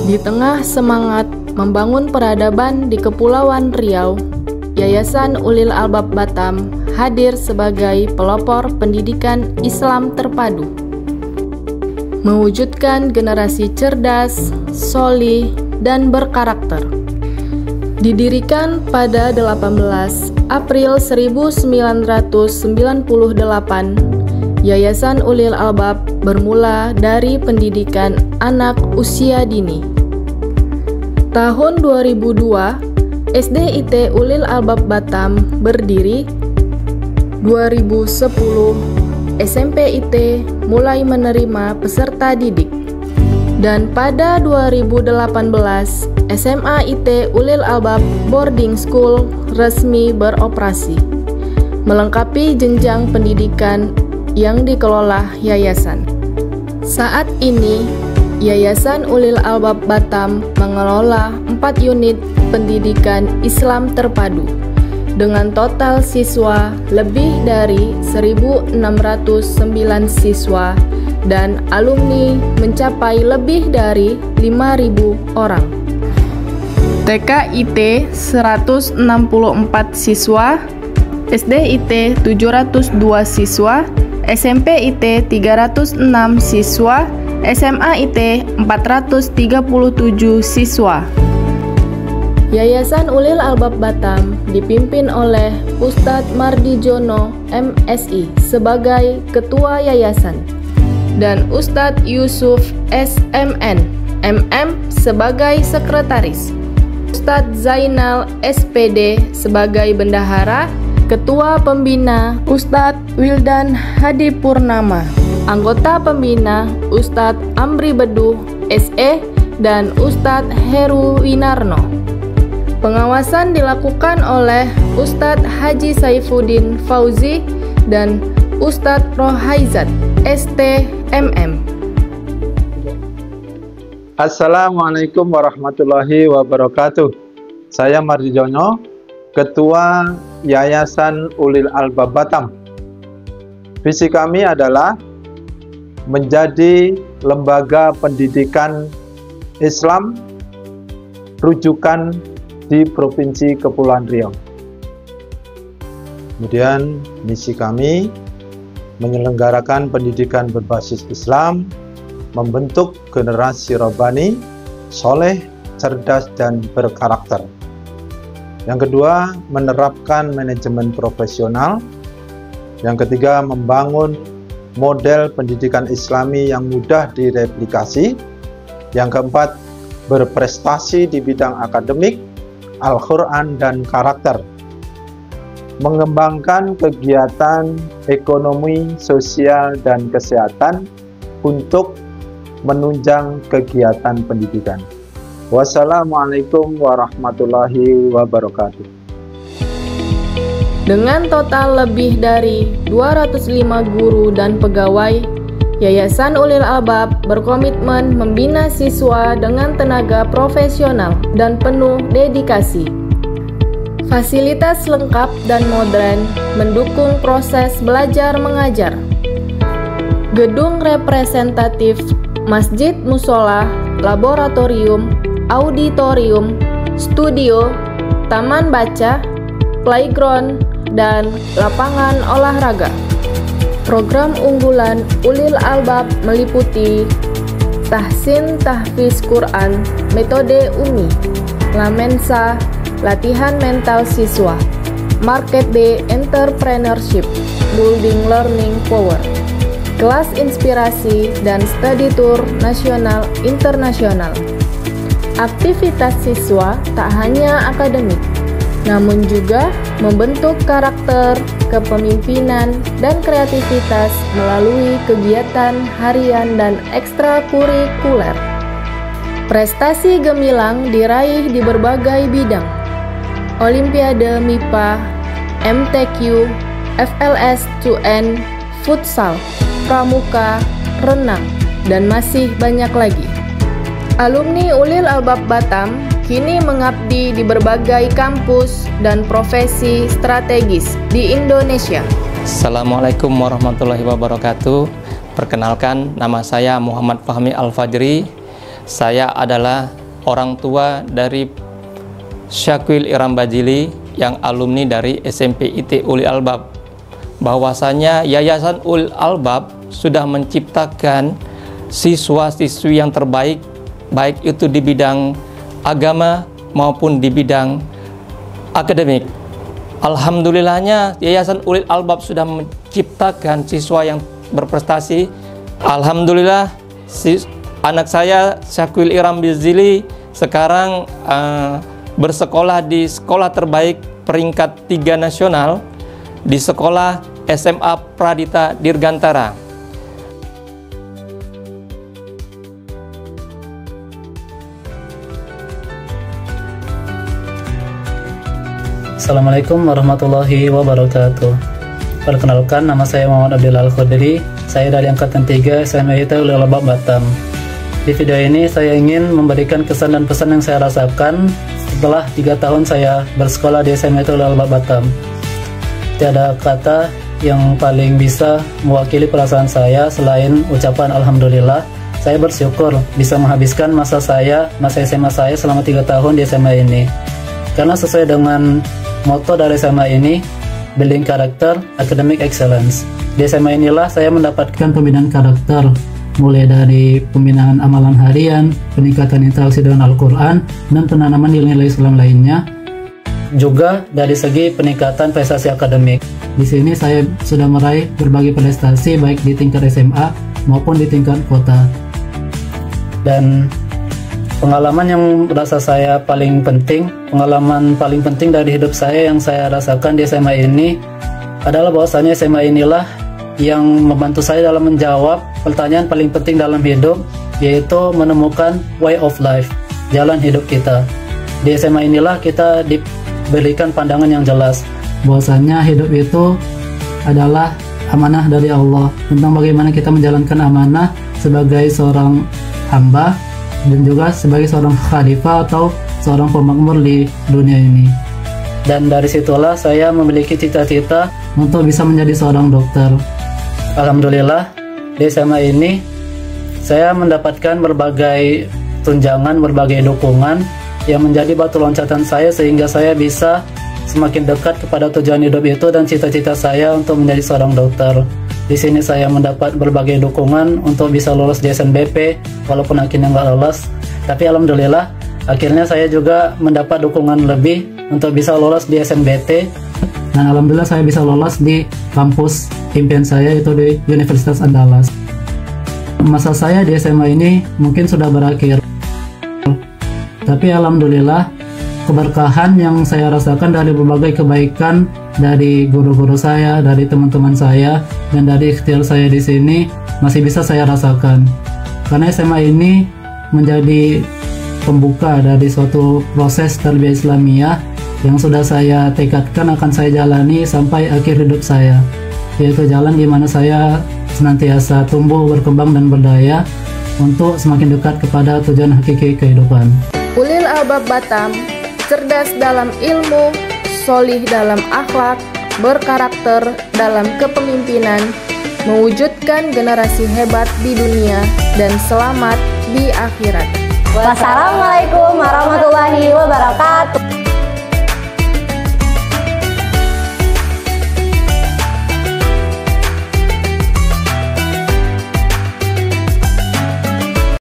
Di tengah semangat membangun peradaban di Kepulauan Riau, Yayasan Ulil Albab Batam hadir sebagai pelopor pendidikan Islam terpadu, mewujudkan generasi cerdas, solih, dan berkarakter. Didirikan pada 18 April 1998, Yayasan Ulil Albab bermula dari pendidikan anak usia dini. Tahun 2002, SDIT Ulil Albab Batam berdiri. 2010, SMPIT mulai menerima peserta didik. Dan pada 2018, SMA IT Ulil Albab Boarding School resmi beroperasi, melengkapi jenjang pendidikan yang dikelola yayasan. Saat ini, Yayasan Ulil Albab Batam mengelola 4 unit pendidikan Islam terpadu dengan total siswa lebih dari 1.609 siswa dan alumni mencapai lebih dari 5.000 orang. TKIT 164 siswa, SDIT 702 siswa, SMPIT 306 siswa, SMAIT 437 siswa. Yayasan Ulil Albab Batam dipimpin oleh Ustadz Mardijono MSI sebagai Ketua Yayasan dan Ustadz Yusuf SMN MM sebagai Sekretaris, Ustadz Zainal SPD sebagai Bendahara, Ketua Pembina Ustadz Wildan Hadi Purnama, anggota pembina Ustadz Amri Beduh SE dan Ustadz Heru Winarno. Pengawasan dilakukan oleh Ustadz Haji Saifuddin Fauzi dan Ustadz Rohaizat STMM. Assalamualaikum warahmatullahi wabarakatuh. Saya Mardijono, Ketua Yayasan Ulil Albab Batam. Visi kami adalah menjadi lembaga pendidikan Islam rujukan di Provinsi Kepulauan Riau. Kemudian misi kami menyelenggarakan pendidikan berbasis Islam, membentuk generasi robbani, soleh, cerdas, dan berkarakter. Yang kedua, menerapkan manajemen profesional. Yang ketiga, membangun model pendidikan Islami yang mudah direplikasi. Yang keempat, berprestasi di bidang akademik, Al-Quran, dan karakter. Mengembangkan kegiatan ekonomi, sosial, dan kesehatan untuk menunjang kegiatan pendidikan. Wassalamualaikum warahmatullahi wabarakatuh. Dengan total lebih dari 205 guru dan pegawai, Yayasan Ulil Albab berkomitmen membina siswa dengan tenaga profesional dan penuh dedikasi. Fasilitas lengkap dan modern mendukung proses belajar mengajar. Gedung representatif, masjid musola, laboratorium, auditorium, studio, taman baca, playground, dan lapangan olahraga. Program unggulan Ulil Albab meliputi tahsin tahfiz Quran, metode Umi, Lamensa, latihan mental siswa, Market Day Entrepreneurship, Building Learning Power, kelas inspirasi dan study tour nasional internasional. Aktivitas siswa tak hanya akademik, namun juga membentuk karakter, kepemimpinan, dan kreativitas melalui kegiatan harian dan ekstrakurikuler. Prestasi gemilang diraih di berbagai bidang: Olimpiade MIPA, MTQ, FLS 2N, futsal, pramuka, renang, dan masih banyak lagi. Alumni Ulil Albab Batam kini mengabdi di berbagai kampus dan profesi strategis di Indonesia. Assalamualaikum warahmatullahi wabarakatuh. Perkenalkan, nama saya Muhammad Fahmi Al-Fajri. saya adalah orang tua dari Syakil Iram Bajili yang alumni dari SMP IT Ulil Albab. Bahwasanya Yayasan Ulil Albab sudah menciptakan siswa-siswi yang terbaik, baik itu di bidang agama maupun di bidang akademik. Alhamdulillahnya Yayasan Ulil Albab sudah menciptakan siswa yang berprestasi. Alhamdulillah anak saya Syakil Iram Bajili sekarang bersekolah di sekolah terbaik peringkat 3 nasional di sekolah SMA Pradita Dirgantara. Assalamualaikum warahmatullahi wabarakatuh. Perkenalkan, nama saya Muhammad Abdillah Al-Khudri. Saya dari Angkatan 3 SMA IT Ulil Albab Batam. Di video ini saya ingin memberikan kesan dan pesan yang saya rasakan setelah 3 tahun saya bersekolah di SMA IT Ulil Albab Batam. Tiada kata yang paling bisa mewakili perasaan saya selain ucapan Alhamdulillah. Saya bersyukur bisa menghabiskan masa SMA saya selama 3 tahun di SMA ini. Karena sesuai dengan moto dari SMA ini, Building Character, Academic Excellence. Di SMA inilah saya mendapatkan pembinaan karakter, mulai dari pembinaan amalan harian, peningkatan interaksi dengan Al-Quran, dan penanaman nilai-nilai Islam lainnya. Juga dari segi peningkatan prestasi akademik. Di sini saya sudah meraih berbagai prestasi baik di tingkat SMA maupun di tingkat kota. Dan pengalaman yang merasa saya pengalaman paling penting dari hidup saya yang saya rasakan di SMA ini adalah bahwasanya SMA inilah yang membantu saya dalam menjawab pertanyaan paling penting dalam hidup, yaitu menemukan way of life, jalan hidup kita. Di SMA inilah kita diberikan pandangan yang jelas bahwasanya hidup itu adalah amanah dari Allah, tentang bagaimana kita menjalankan amanah sebagai seorang hamba dan juga sebagai seorang khalifah atau seorang pemakmur di dunia ini. Dan dari situlah saya memiliki cita-cita untuk bisa menjadi seorang dokter. Alhamdulillah di SMA ini saya mendapatkan berbagai tunjangan, berbagai dukungan yang menjadi batu loncatan saya sehingga saya bisa semakin dekat kepada tujuan hidup itu dan cita-cita saya untuk menjadi seorang dokter. Di sini saya mendapat berbagai dukungan untuk bisa lolos di SNBP, walaupun akhirnya nggak lolos. Tapi alhamdulillah, akhirnya saya juga mendapat dukungan lebih untuk bisa lolos di SNBT. Dan alhamdulillah saya bisa lolos di kampus impian saya, itu di Universitas Andalas. Masa saya di SMA ini mungkin sudah berakhir. Tapi alhamdulillah, keberkahan yang saya rasakan dari berbagai kebaikan dari guru-guru saya, dari teman-teman saya, dan dari ikhtiar saya di sini masih bisa saya rasakan. Karena SMA ini menjadi pembuka dari suatu proses tarbiyah Islamiyah yang sudah saya tekadkan akan saya jalani sampai akhir hidup saya, yaitu jalan di mana saya senantiasa tumbuh, berkembang, dan berdaya untuk semakin dekat kepada tujuan hakiki kehidupan. Ulil Albab Batam, cerdas dalam ilmu, solih dalam akhlak, berkarakter dalam kepemimpinan, mewujudkan generasi hebat di dunia dan selamat di akhirat. Wassalamualaikum warahmatullahi wabarakatuh.